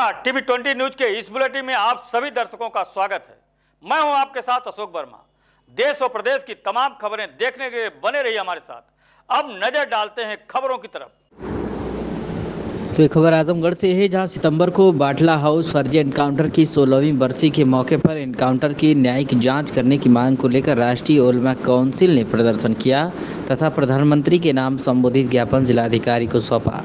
नमस्कार, TV 20 news के इस बुलेटिन में आप सभी दर्शकों का स्वागत है। मैं हूं आपके साथ अशोक वर्मा। देश और प्रदेश की तमाम खबरें देखने के लिए बने रहिए हमारे साथ। अब नजर डालते हैं खबरों की तरफ। तो एक खबर आजमगढ़ से है, जहां सितंबर को बाटला हाउस फर्जी एनकाउंटर की 16वीं बरसी के मौके पर एनकाउंटर की न्यायिक जांच करने की मांग को लेकर राष्ट्रीय उलमा काउंसिल ने प्रदर्शन किया तथा प्रधानमंत्री के नाम संबोधित ज्ञापन जिलाधिकारी को सौंपा।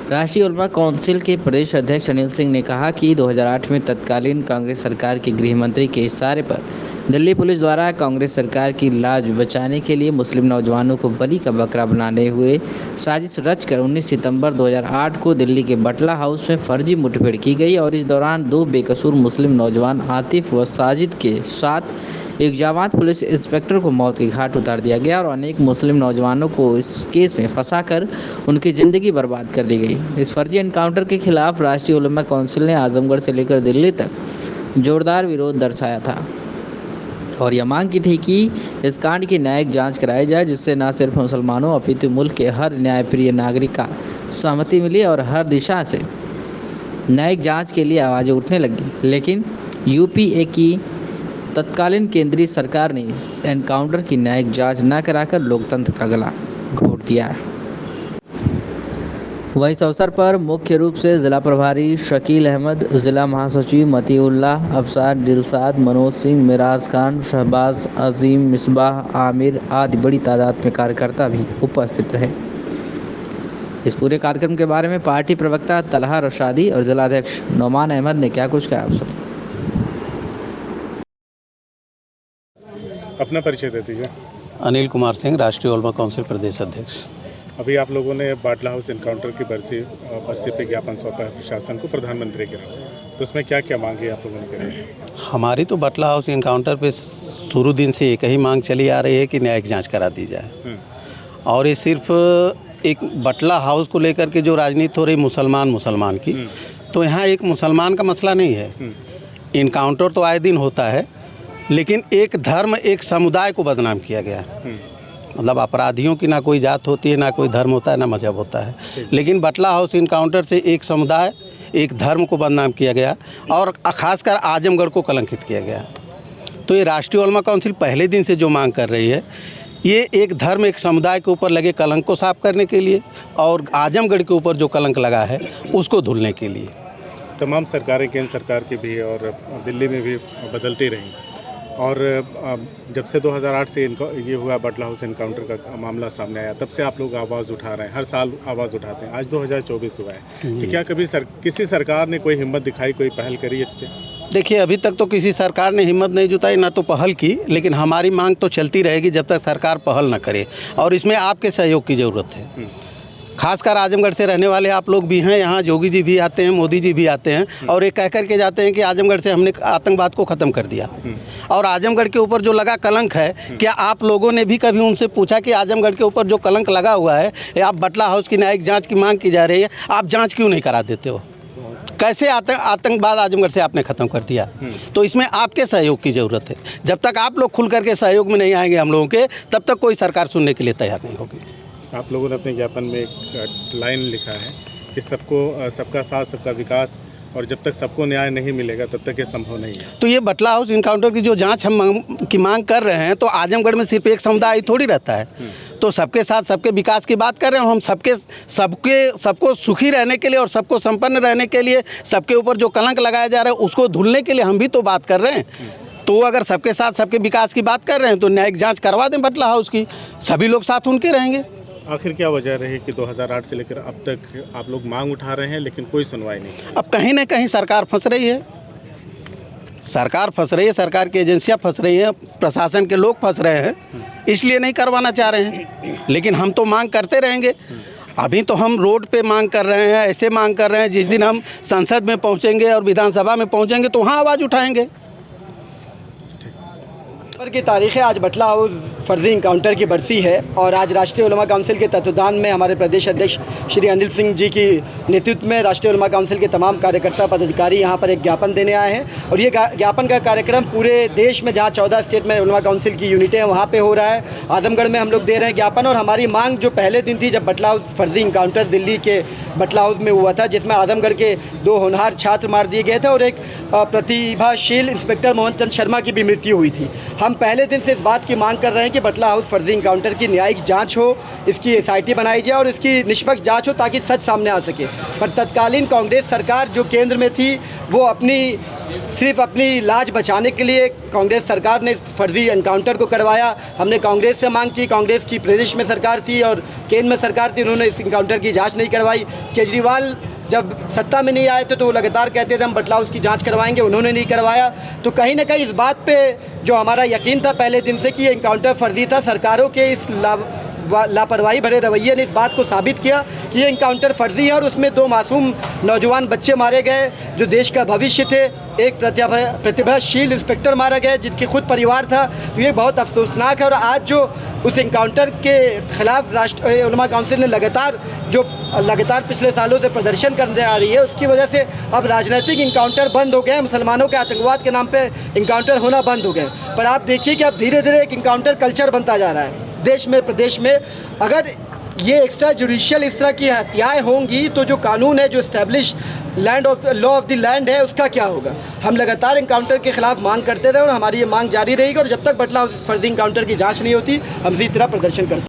राष्ट्रीय उलमा काउंसिल के प्रदेश अध्यक्ष अनिल सिंह ने कहा कि 2008 में तत्कालीन कांग्रेस सरकार के गृह मंत्री के इशारे पर दिल्ली पुलिस द्वारा कांग्रेस सरकार की लाज बचाने के लिए मुस्लिम नौजवानों को बलि का बकरा बनाने हुए साजिश रचकर 19 सितंबर 2008 को दिल्ली के बाटला हाउस में फर्जी मुठभेड़ की गई और इस दौरान 2 बेकसूर मुस्लिम नौजवान आतिफ व साजिद के साथ एक जाबाज पुलिस इंस्पेक्टर को मौत के घाट उतार दिया गया और अनेक मुस्लिम नौजवानों को इस केस में फंसाकर उनकी ज़िंदगी बर्बाद कर दी गई। इस फर्जी एनकाउंटर के खिलाफ राष्ट्रीय उलमा काउंसिल ने आजमगढ़ से लेकर दिल्ली तक जोरदार विरोध दर्शाया था और यह मांग की थी कि इस कांड की न्यायिक जांच कराई जाए, जिससे न सिर्फ मुसलमानों अपितु मुल्क के हर न्यायप्रिय नागरिक का सहमति मिली और हर दिशा से न्यायिक जांच के लिए आवाज़ें उठने लगी। लेकिन यूपीए की तत्कालीन केंद्रीय सरकार ने इस एनकाउंटर की न्यायिक जांच न कराकर लोकतंत्र का गला घोट दिया। वहीं इस अवसर पर मुख्य रूप से जिला प्रभारी शकील अहमद, जिला महासचिव मतीउल्लाह, अफसार दिलसाद, मनोज सिंह, मिराज खान, शहबाज अजीम, मिसबाह, आमिर आदि बड़ी तादाद में कार्यकर्ता भी उपस्थित रहे। इस पूरे कार्यक्रम के बारे में पार्टी प्रवक्ता तलहा रशादी और जिलाध्यक्ष नौमान अहमद ने क्या कुछ कहा, आप सुनिए। अपना परिचय दे दीजिए। अनिल कुमार सिंह, राष्ट्रीय उलमा काउंसिल प्रदेश अध्यक्ष। अभी आप लोगों ने बाटला हाउस एनकाउंटर की बरसी पे ज्ञापन सौंपा है प्रशासन को, प्रधानमंत्री के नाम, तो उसमें क्या क्या मांगी आप लोगों ने करी? हमारी तो बाटला हाउस एनकाउंटर पे शुरू दिन से एक ही मांग चली आ रही है कि न्यायिक जांच करा दी जाए। और ये सिर्फ एक बाटला हाउस को लेकर के जो राजनीति हो रही मुसलमान की, तो यहाँ एक मुसलमान का मसला नहीं है। इनकाउंटर तो आए दिन होता है, लेकिन एक धर्म, एक समुदाय को बदनाम किया गया। मतलब अपराधियों की ना कोई जात होती है, ना कोई धर्म होता है, ना मजहब होता है, लेकिन बाटला हाउस इनकाउंटर से एक समुदाय, एक धर्म को बदनाम किया गया और खासकर आजमगढ़ को कलंकित किया गया। तो ये राष्ट्रीय उलमा काउंसिल पहले दिन से जो मांग कर रही है, ये एक धर्म, एक समुदाय के ऊपर लगे कलंक को साफ करने के लिए और आजमगढ़ के ऊपर जो कलंक लगा है उसको धुलने के लिए। तमाम सरकारें, केंद्र सरकार की भी और दिल्ली में भी बदलती रहीं, और जब से 2008 से ये हुआ बाटला हाउस एनकाउंटर का मामला सामने आया, तब से आप लोग आवाज़ उठा रहे हैं, हर साल आवाज़ उठाते हैं। आज 2024 हुआ है, तो क्या कभी किसी सरकार ने कोई हिम्मत दिखाई, कोई पहल करी इस पर? देखिए, अभी तक तो किसी सरकार ने हिम्मत नहीं जुटाई, ना तो पहल की, लेकिन हमारी मांग तो चलती रहेगी जब तक सरकार पहल न करे, और इसमें आपके सहयोग की ज़रूरत है। खासकर आजमगढ़ से रहने वाले आप लोग भी हैं, यहाँ योगी जी भी आते हैं, मोदी जी भी आते हैं और ये कह कर के जाते हैं कि आजमगढ़ से हमने आतंकवाद को ख़त्म कर दिया। और आजमगढ़ के ऊपर जो लगा कलंक है, क्या आप लोगों ने भी कभी उनसे पूछा कि आजमगढ़ के ऊपर जो कलंक लगा हुआ है, आप बाटला हाउस की न्यायिक जाँच की मांग की जा रही है, आप जाँच क्यों नहीं करा देते हो? कैसे आतंकवाद आजमगढ़ से आपने ख़त्म कर दिया? तो इसमें आपके सहयोग की ज़रूरत है। जब तक आप लोग खुल करके सहयोग में नहीं आएंगे हम लोगों के, तब तक कोई सरकार सुनने के लिए तैयार नहीं होगी। आप लोगों ने अपने ज्ञापन में एक लाइन लिखा है कि सबका साथ, सबका विकास, और जब तक सबको न्याय नहीं मिलेगा तब तक ये संभव नहीं है। तो ये बाटला हाउस इनकाउंटर की जो जांच हम मांग कर रहे हैं, तो आजमगढ़ में सिर्फ एक समुदाय थोड़ी रहता है। तो सबके साथ, सबके विकास की बात कर रहे हैं हम। सबको सुखी रहने के लिए और सबको संपन्न रहने के लिए, सबके ऊपर जो कलंक लगाया जा रहा है उसको धुलने के लिए हम भी तो बात कर रहे हैं। तो अगर सबके साथ, सबके विकास की बात कर रहे हैं, तो न्यायिक जाँच करवा दें बाटला हाउस की, सभी लोग साथ उनके रहेंगे। आखिर क्या वजह रही कि 2008 से लेकर अब तक आप लोग मांग उठा रहे हैं, लेकिन कोई सुनवाई नहीं? अब कहीं ना कहीं सरकार फंस रही है, सरकार की एजेंसियां फंस रही हैं, प्रशासन के लोग फंस रहे हैं, इसलिए नहीं करवाना चाह रहे हैं। लेकिन हम तो मांग करते रहेंगे। अभी तो हम रोड पे मांग कर रहे हैं, ऐसे मांग कर रहे हैं, जिस दिन हम संसद में पहुंचेंगे और विधानसभा में पहुंचेंगे तो वहाँ आवाज़ उठाएंगे। दिसंबर की तारीख है। आज बटला हाउस फर्जी इनकाउंटर की बरसी है और आज राष्ट्रीय उलमा काउंसिल के तत्वाधान में हमारे प्रदेश अध्यक्ष श्री अनिल सिंह जी की नेतृत्व में राष्ट्रीय उलमा काउंसिल के तमाम कार्यकर्ता पदाधिकारी यहाँ पर एक ज्ञापन देने आए हैं और ये ज्ञापन का कार्यक्रम पूरे देश में जहाँ 14 स्टेट में उलमा काउंसिल की यूनिटें हैं वहाँ पर हो रहा है। आजमगढ़ में हम लोग दे रहे हैं ज्ञापन और हमारी मांग जो पहले दिन थी जब बटला हाउस फर्जी इनकाउंटर दिल्ली के बटला हाउस में हुआ था, जिसमें आजमगढ़ के 2 होनहार छात्र मार दिए गए थे और एक प्रतिभाशील इंस्पेक्टर मोहन चंद शर्मा की भी मृत्यु हुई थी। हम पहले दिन से इस बात की मांग कर रहे हैं कि बटला हाउस फर्जी इनकाउंटर की न्यायिक जांच हो, इसकी एसआईटी बनाई जाए और इसकी निष्पक्ष जांच हो ताकि सच सामने आ सके। पर तत्कालीन कांग्रेस सरकार जो केंद्र में थी वो सिर्फ अपनी लाज बचाने के लिए कांग्रेस सरकार ने इस फर्जी एनकाउंटर को करवाया। हमने कांग्रेस से मांग की, कांग्रेस की प्रदेश में सरकार थी और केंद्र में सरकार थी, उन्होंने इस एनकाउंटर की जांच नहीं करवाई। केजरीवाल जब सत्ता में नहीं आए थे तो वो लगातार कहते थे हम बटला हाउस की जांच करवाएंगे, उन्होंने नहीं करवाया। तो कहीं ना कहीं इस बात पे जो हमारा यकीन था पहले दिन से कि ये एनकाउंटर फर्जी था, सरकारों के इस लापरवाही भरे रवैये ने इस बात को साबित किया कि ये एनकाउंटर फर्जी है और उसमें 2 मासूम नौजवान बच्चे मारे गए जो देश का भविष्य थे। एक प्रतिभाशील इंस्पेक्टर मारा गया जिनके खुद परिवार था। तो ये बहुत अफसोसनाक है और आज जो उस एनकाउंटर के खिलाफ राष्ट्रीय उलमा काउंसिल ने लगातार पिछले सालों से प्रदर्शन करने आ रही है, उसकी वजह से अब राजनीतिक इनकाउंटर बंद हो गए, मुसलमानों के आतंकवाद के नाम पे इनकाउंटर होना बंद हो गए। पर आप देखिए कि अब धीरे धीरे एक इनकाउंटर कल्चर बनता जा रहा है देश में, प्रदेश में। अगर ये एक्स्ट्रा जुडिशियल इस तरह की हत्याएँ होंगी तो जो कानून है, जो establish law of the land है, उसका क्या होगा। हम लगातार इनकाउंटर के खिलाफ मांग करते रहे और हमारी ये मांग जारी रहेगी और जब तक बटला फर्जी इनकाउंटर की जांच नहीं होती हम इसी तरह प्रदर्शन करते हैं।